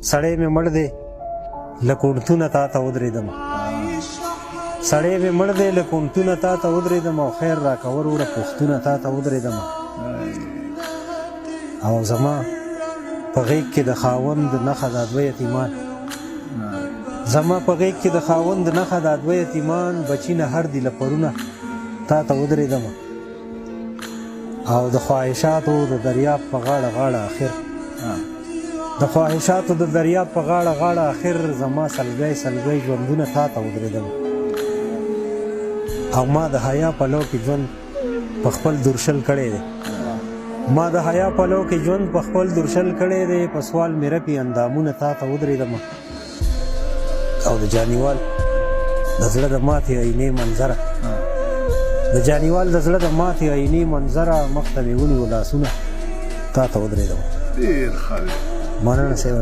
سړی مې مړ دی له کونټونه تا ته ودرېدم سړی مې مړ دی له کونټونه تا ته ودرېدم او خیر راکه وروړه پوښتونه تا ته ودرېدم او زما په غېږ کې د خاوند نښه دا دوه یتیمان زما په غېږ کې د خاوند نښه دا دوه یتیمان بچي نه هر دي له پرونه تا ته ودرېدم او د خواهشاتو د دریاب په غاړه غاړه اخر د خواهشاتو د دریاب په غاړه غاړه اخر زما سلګی سلګی ژوندونه تا ته ودرېدم او ما د حیا پلو کې ژوند په خپل درشل کړی دی ما د حیا پلو کې ژوند په خپل درشل کړی دی په سوال مې رپي اندامونه تا ته ودرېدم او د جانیوال د زړه د ماتې عینې منظره د جانیوال د زړه د ماتې عینې منظره مخ ته مې ونیو لاسونه تا ته ودرېدم ډېر ښه دی مننه صاحب